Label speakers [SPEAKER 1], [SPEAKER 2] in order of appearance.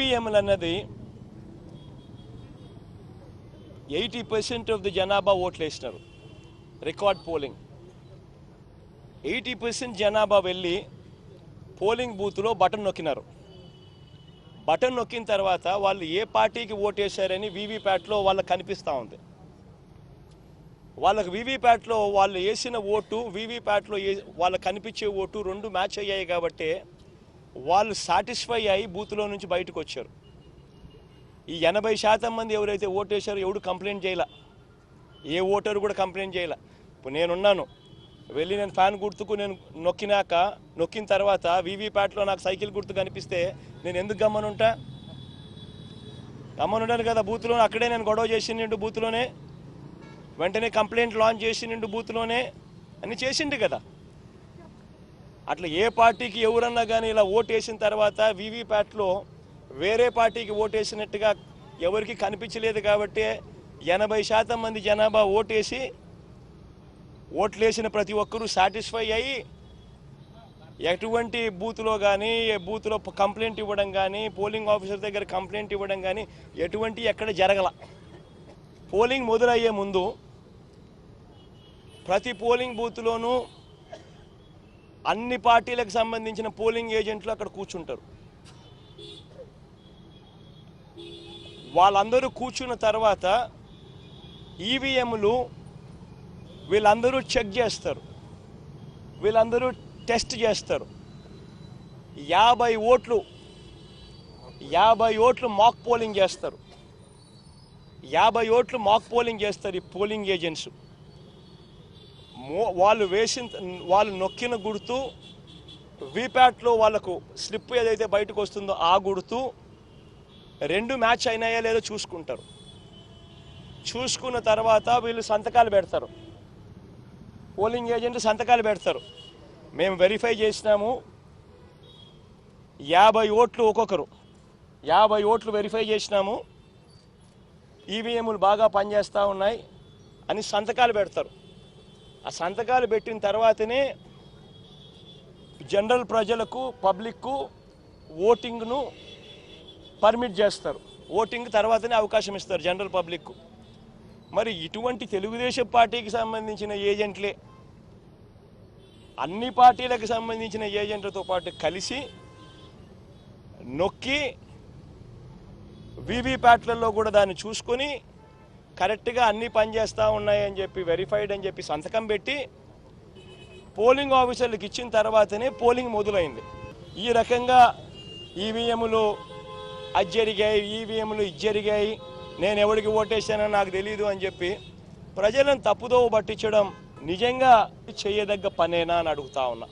[SPEAKER 1] ఈవీఎంలు అన్నది 80% of the జనాభా ఓట్లు వేసినారు. రికార్డ్ పోలింగ్ 80% జనాభా వెళ్ళి పోలింగ్ బూత్లో బటన్ నొక్కినారు. బటన్ నొక్కిన తర్వాత వాళ్ళు ఏ పార్టీకి ఓటేశారని వీవీప్యాట్లో వాళ్ళకి కనిపిస్తూ ఉంది. వాళ్ళకి వీవీప్యాట్లో వాళ్ళు వేసిన ఓటు వీవీప్యాట్లో వాళ్ళకి కనిపించే ఓటు రెండు మ్యాచ్ అయ్యాయి కాబట్టి వాళ్ళు సాటిస్ఫై అయ్యి బూత్లో నుంచి బయటకు వచ్చారు. ఈ 80% మంది ఎవరైతే ఓటేశారో ఎవడు కంప్లైంట్ చేయాల, ఏ ఓటరు కూడా కంప్లైంట్ చేయాల. ఇప్పుడు నేనున్నాను, వెళ్ళి నేను ఫ్యాన్ గుర్తుకు నేను నొక్కిన తర్వాత వీవీప్యాట్లో నాకు సైకిల్ గుర్తు కనిపిస్తే నేను ఎందుకు గమ్మనుంటాను కదా. బూత్లో అక్కడే నేను గొడవ చేసిండు, బూత్లోనే వెంటనే కంప్లైంట్ లాంచ్ చేసిండు, బూత్లోనే అన్ని చేసిండు కదా. అట్లా ఏ పార్టీకి ఎవరన్నా కానీ ఇలా ఓటేసిన తర్వాత వీవీప్యాట్లో వేరే పార్టీకి ఓటేసినట్టుగా ఎవరికి కనిపించలేదు కాబట్టి 80% మంది జనాభా ఓట్లేసిన ప్రతి ఒక్కరూ సాటిస్ఫై అయ్యి ఎటువంటి బూత్లో కానీ బూత్లో కంప్లైంట్ ఇవ్వడం కానీ పోలింగ్ ఆఫీసర్ దగ్గర కంప్లైంట్ ఇవ్వడం కానీ ఎటువంటి ఎక్కడ జరగల. పోలింగ్ మొదలయ్యే ముందు ప్రతి పోలింగ్ బూత్లోనూ అన్ని పార్టీలకు సంబంధించిన పోలింగ్ ఏజెంట్లు అక్కడ కూర్చుంటారు. వాళ్ళందరూ కూర్చున్న తర్వాత ఈవీఎంలు వీళ్ళందరూ చెక్ చేస్తారు, వీళ్ళందరూ టెస్ట్ చేస్తారు. 50 ఓట్లు మాక్ పోలింగ్ చేస్తారు. 50 ఓట్లు మాక్ పోలింగ్ చేస్తారు ఈ పోలింగ్ ఏజెంట్స్. వాళ్ళు నొక్కిన గుర్తు వీప్యాట్లో వాళ్ళకు స్లిప్ ఏదైతే బయటకు వస్తుందో ఆ గుర్తు రెండు మ్యాచ్ అయినాయా లేదో చూసుకుంటారు. చూసుకున్న తర్వాత వీళ్ళు సంతకాలు పెడతారు, పోలింగ్ ఏజెంట్ సంతకాలు పెడతారు. మేము వెరిఫై చేసినాము 50 ఓట్లు ఒక్కొక్కరు 50 ఓట్లు వెరిఫై చేసినాము, ఈవీఎంలు బాగా పనిచేస్తూ ఉన్నాయి అని సంతకాలు పెడతారు. ఆ సంతకాలు పెట్టిన తర్వాతనే జనరల్ ప్రజలకు పబ్లిక్కు ఓటింగ్ను పర్మిట్ చేస్తారు. ఓటింగ్ తర్వాతనే అవకాశం ఇస్తారు జనరల్ పబ్లిక్కు. మరి ఇటువంటి తెలుగుదేశం పార్టీకి సంబంధించిన ఏజెంట్లే అన్ని పార్టీలకు సంబంధించిన ఏజెంట్లతో పాటు కలిసి నొక్కి వీవీప్యాట్లలో కూడా దాన్ని చూసుకొని కరెక్ట్గా అన్నీ పనిచేస్తూ ఉన్నాయని చెప్పి వెరిఫైడ్ అని చెప్పి సంతకం పెట్టి పోలింగ్ ఆఫీసర్లకు ఇచ్చిన తర్వాతనే పోలింగ్ మొదలైంది. ఈ రకంగా ఈవీఎంలు అది జరిగాయి, ఈవీఎంలు ఇది జరిగాయి, నేను ఎవరికి ఓటేసానో నాకు తెలియదు అని చెప్పి ప్రజలను తప్పుదోవ పట్టించడం నిజంగా చేయదగ్గ పనేనా అని అడుగుతా ఉన్నా.